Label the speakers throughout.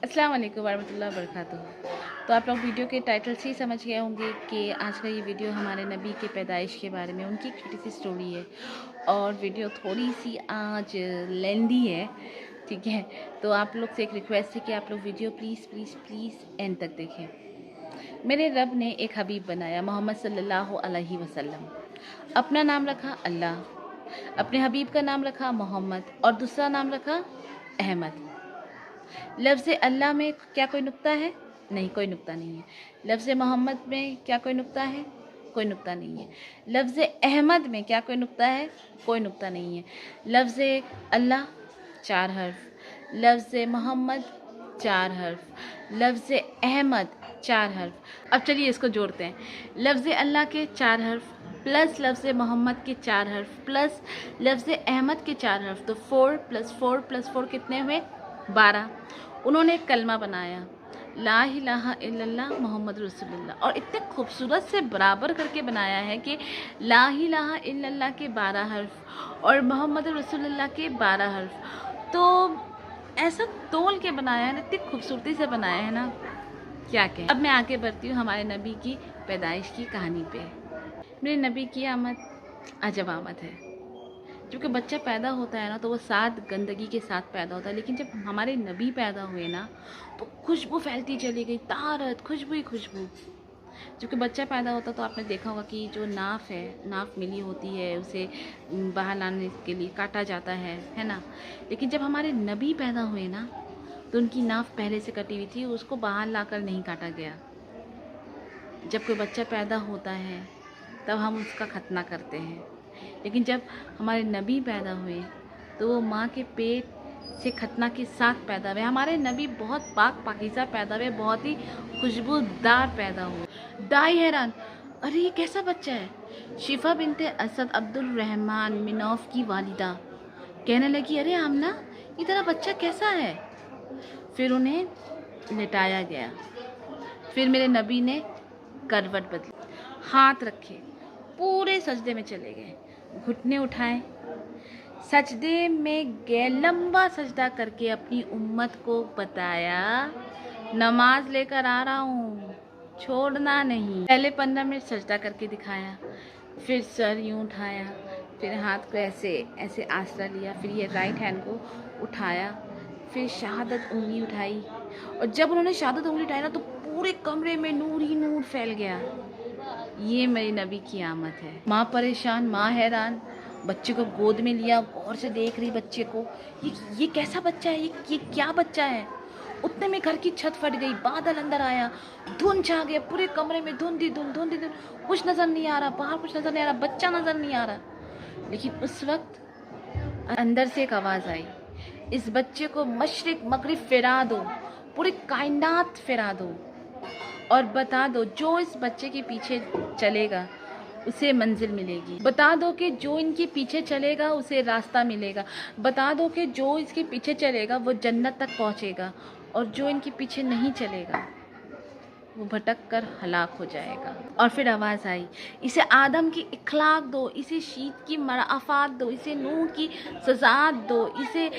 Speaker 1: अस्सलाम वालेकुम वरहमतुल्लाहि वबरकातुहू। तो आप लोग वीडियो के टाइटल से ही समझ गए होंगे कि आज का ये वीडियो हमारे नबी के पैदाइश के बारे में, उनकी एक छोटी सी स्टोरी है। और वीडियो थोड़ी सी आज लेंदी है, ठीक है। तो आप लोग से एक रिक्वेस्ट है कि आप लोग video please please please and तक देखें। मेरे रब ने एक हबीब बनाया, मोहम्मद सल्लल्लाहु अलैहि वसल्लम। अपना नाम रखा अल्लाह, अपने हबीब का नाम रखा मोहम्मद और दूसरा नाम रखा अहमद। लफ्ज़ अल्लाह में क्या कोई नुक्ता है? नहीं, कोई नुक्ता नहीं है। लफ्ज़ मोहम्मद में क्या कोई नुक्ता है? कोई नुक्ता नहीं है। लफ्ज़ अहमद में क्या कोई नुक्ता है? कोई नुक्ता नहीं है। लफ्ज़ अल्लाह 4 हर्फ, लफ्ज़ मोहम्मद 4 हर्फ, लफ्ज़ अहमद 4 हर्फ। अब चलिए इसको जोड़ते हैं। लफ्ज़ अल्लाह के 4 हर्फ प्लस लफ्ज़ मोहम्मद के 4 हर्फ प्लस लफ्ज़ अहमद के 4 हर्फ, तो 4 + 4 + 4 कितने हुए? 12। उन्होंने एक कलमा बनाया, ला इलाहा इल्लल्लाह मोहम्मद रसूलुल्लाह, और इतने खूबसूरत से बराबर करके बनाया है कि ला इलाहा इल्लल्लाह के 12 हर्फ और मोहम्मद रसूलुल्लाह के 12 हर्फ। तो ऐसा तोल के बनाया है ना, इतनी खूबसूरती से बनाया है ना, क्या कहें। अब मैं आगे बढ़ती हूँ हमारे नबी की पैदाइश की कहानी पे। मेरे नबी की आमद अजब आमद है। क्योंकि बच्चा पैदा होता है ना, तो वो साथ गंदगी के साथ पैदा होता है, लेकिन जब हमारे नबी पैदा हुए ना, तो खुशबू फैलती चली गई, तारत खुशबू ही खुशबू। क्योंकि बच्चा पैदा होता तो आपने देखा होगा कि जो नाफ है, नाफ मिली होती है, उसे बाहर लाने के लिए काटा जाता है ना। लेकिन जब हमारे नबी पैदा हुए ना, तो उनकी नाफ पहले से कटी हुई थी, उसको बाहर लाकर नहीं काटा गया। जब कोई बच्चा पैदा होता है तब हम उसका खतना करते हैं, लेकिन जब हमारे नबी पैदा हुए तो वो माँ के पेट से खतना के साथ पैदा हुए। हमारे नबी बहुत पाक पाकीज़ा पैदा हुए, बहुत ही खुशबूदार पैदा हुए। दाई हैरान, अरे ये कैसा बच्चा है? शिफा बिनते असद अब्दुल रहमान मिनौफ की वालिदा कहने लगी, अरे आमना ये तेरा बच्चा कैसा है? फिर उन्हें लिटाया गया। फिर मेरे नबी ने करवट बदली, हाथ रखे, पूरे सजदे में चले गए, घुटने उठाए, सजदे में गए, लंबा सजदा करके अपनी उम्मत को बताया, नमाज लेकर आ रहा हूँ, छोड़ना नहीं। पहले 15 मिनट सजदा करके दिखाया, फिर सर यूँ उठाया, फिर हाथ को ऐसे ऐसे आसरा लिया, फिर ये राइट हैंड को उठाया, फिर शहादत उंगली उठाई। और जब उन्होंने शहादत उंगली उठाई ना, तो पूरे कमरे में नूर ही नूर फैल गया। ये मेरे नबी की आमद है। माँ परेशान, माँ हैरान, बच्चे को गोद में लिया, गौर से देख रही बच्चे को, ये कैसा बच्चा है? ये क्या बच्चा है? उतने में घर की छत फट गई, बादल अंदर आया, धुंध छा गया, पूरे कमरे में धुंध ही धुंध, धुंध ही धुंध, कुछ नज़र नहीं आ रहा, बाहर कुछ नज़र नहीं आ रहा, बच्चा नज़र नहीं आ रहा। लेकिन उस वक्त अंदर से एक आवाज़ आई, इस बच्चे को मशरिक मगरिब फिरा दो, पूरी कायनात फिरा दो, और बता दो जो इस बच्चे के पीछे चलेगा उसे मंजिल मिलेगी। बता दो कि जो इनके पीछे चलेगा उसे रास्ता मिलेगा। बता दो कि जो इसके पीछे चलेगा वो जन्नत तक पहुंचेगा, और जो इनके पीछे नहीं चलेगा वो भटक कर हलाक हो जाएगा। और फिर आवाज़ आई, इसे आदम की इखलाक दो, इसे शीत की मराफात दो, इसे नूह की सजात दो, इसे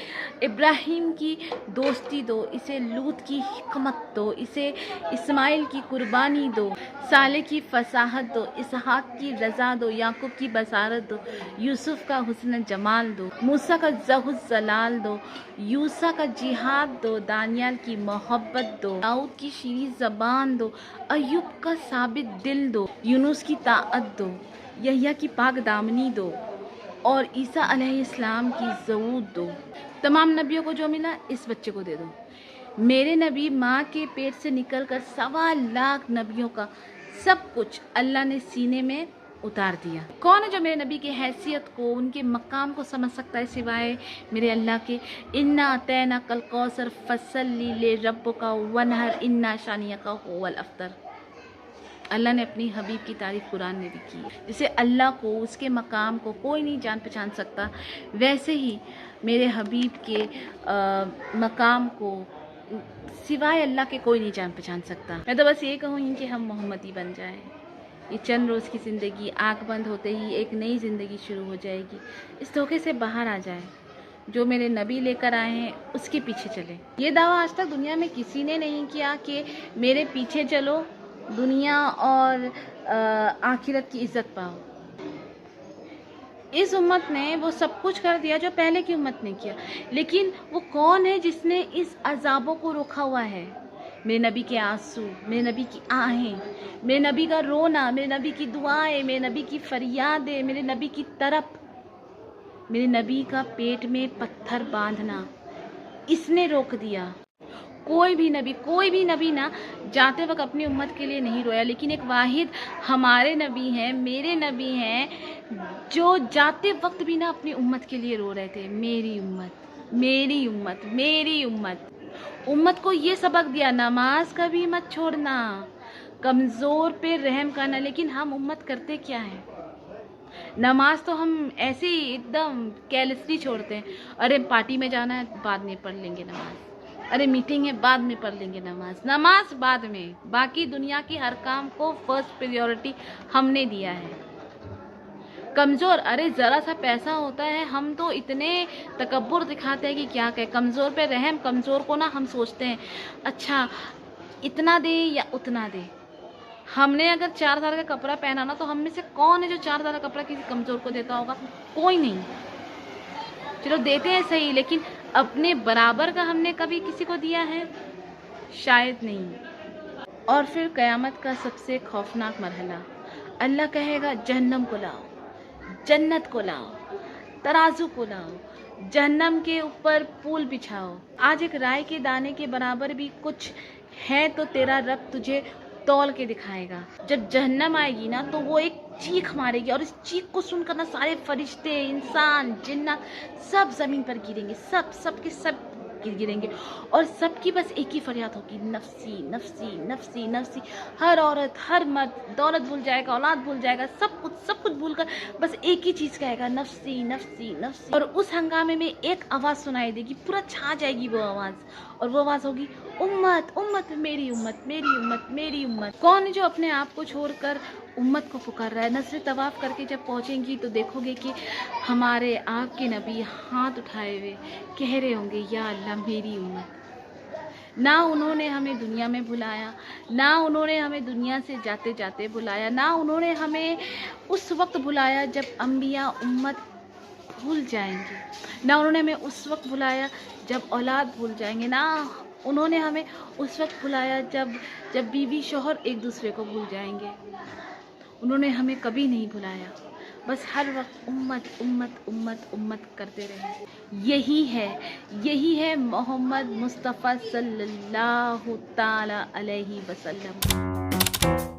Speaker 1: इब्राहिम की दोस्ती दो, इसे लूत की हिकमत दो, इसे इस्माइल की कुर्बानी दो, साले की फसाहत दो, इसहाक की रज़ा दो, याकूब की बसारत दो, यूसुफ का हुस्न जमाल दो, मूसा का ज़हुज़ जलाल दो, यूसा का जिहाद दो, दानियाल की मोहब्बत दो, दाऊद की शीरी ज़बान दो, अय्यूब का साबित दिल दो, यूनुस की ताअत दो, यहया की पाक दामनी दो, और ईसा अलैहिस्सलाम की ज़ऊद दो। तमाम नबियों को जो मिला इस बच्चे को दे दो। मेरे नबी माँ के पेट से निकलकर 1.25 लाख नबियों का सब कुछ अल्लाह ने सीने में उतार दिया। कौन है जो मेरे नबी की हैसियत को, उनके मकाम को समझ सकता है सिवाय मेरे अल्लाह के। इन्ना अतैना कल कौसर फसल्ली ले रब्बुका वनहर इन्ना शानियका हुवल अफ्तर। अल्लाह ने अपनी हबीब की तारीफ़ कुरान में भी की। जैसे अल्लाह को, उसके मकाम को कोई नहीं जान पहचान सकता, वैसे ही मेरे हबीब के मकाम को सिवाय अल्लाह के कोई नहीं जान पहचान सकता। मैं तो बस ये कहूँगी कि हम मोहम्मदी बन जाएं। ये चंद रोज़ की ज़िंदगी, आँख बंद होते ही एक नई ज़िंदगी शुरू हो जाएगी। इस धोखे से बाहर आ जाए। جو میرے نबी लेकर आए हैं उसके पीछे चलें। ये दावा आज तक दुनिया में किसी ने नहीं किया कि मेरे पीछे चलो, दुनिया और आखिरत की इज्जत पाओ। इस उम्मत ने वो सब कुछ कर दिया जो पहले की उम्मत ने किया, लेकिन वो कौन है जिसने इस अजाबों को रोका हुआ है? मेरे नबी के आंसू, मेरे नबी की आहें, मेरे नबी का रोना, मेरे नबी की दुआएं, मेरे नबी की फरियादें, मेरे नबी की तड़प, मेरे नबी का पेट में पत्थर बांधना, इसने रोक दिया। कोई भी नबी ना जाते वक्त अपनी उम्मत के लिए नहीं रोया, लेकिन एक वाहिद हमारे नबी हैं, मेरे नबी हैं, जो जाते वक्त भी ना अपनी उम्मत के लिए रो रहे थे। मेरी उम्मत, मेरी उम्मत, मेरी उम्मत। उम्मत को ये सबक दिया, नमाज कभी मत छोड़ना, कमज़ोर पे रहम करना। लेकिन हम उम्मत करते क्या है? नमाज तो हम ऐसे ही एकदम केयरलेसली छोड़ते हैं। अरे पार्टी में जाना है, बाद में पढ़ लेंगे नमाज। अरे मीटिंग है, बाद में पढ़ लेंगे नमाज। नमाज बाद में, बाकी दुनिया की हर काम को फर्स्ट प्रायोरिटी हमने दिया है। कमज़ोर, अरे ज़रा सा पैसा होता है, हम तो इतने तकब्बुर दिखाते हैं कि क्या कहें। कमज़ोर पे रहम, कमज़ोर को ना हम सोचते हैं अच्छा इतना दे या उतना दे। हमने अगर 4,000 का कपड़ा पहना ना, तो हम में से कौन है जो 4,000 का कपड़ा किसी कमज़ोर को देता होगा? कोई नहीं। चलो देते हैं सही, लेकिन अपने बराबर का हमने कभी किसी को दिया है? शायद नहीं। और फिर क़यामत का सबसे खौफनाक मरहला, अल्लाह कहेगा जहन्नम को लाओ, जन्नत को लाओ, तराजू को लाओ, जहन्नम के ऊपर पुल बिछाओ। आज एक राय के दाने के बराबर भी कुछ है तो तेरा रब तुझे तौल के दिखाएगा। जब जहन्नम आएगी ना, तो वो एक चीख मारेगी, और इस चीख को सुनकर ना सारे फरिश्ते, इंसान, जिन्नात सब ज़मीन पर गिरेंगे, सब के सब गिरेंगे, और सबकी बस एक ही फरियाद होगी, नफ्सी नफ्सी नफ्सी नफ्सी। हर औरत, हर मर्द दौलत भूल जाएगा, औलाद भूल जाएगा, सब कुछ भूलकर बस एक ही चीज़ कहेगा, नफ्सी नफ्सी नफ्सी। और उस हंगामे में एक आवाज़ सुनाई देगी, पूरा छा जाएगी वो आवाज़, और वो आवाज़ होगी उम्मत उम्मत, मेरी उम्मत, मेरी उम्मत, मेरी उम्मत। कौन है जो अपने आप को छोड़कर उम्मत को पुकार रहा है? नज़र तवाफ़ करके जब पहुँचेंगी तो देखोगे कि हमारे आपके नबी हाथ उठाए हुए कह रहे होंगे, या अल्लाह मेरी उम्मत। ना उन्होंने हमें दुनिया में बुलाया, ना उन्होंने हमें दुनिया से जाते जाते बुलाया, ना उन्होंने हमें उस वक्त बुलाया जब अम्बिया उम्मत भूल जाएंगे, ना उन्होंने हमें उस वक्त बुलाया जब औलाद भूल जाएंगे, ना उन्होंने हमें उस वक्त बुलाया जब बीवी शौहर एक दूसरे को भूल जाएंगे। उन्होंने हमें कभी नहीं भुलाया, बस हर वक्त उम्मत उम्मत उम्मत उम्मत करते रहे। यही है मोहम्मद मुस्तफ़ा सल्लल्लाहु ताला अलैहि वसल्लम।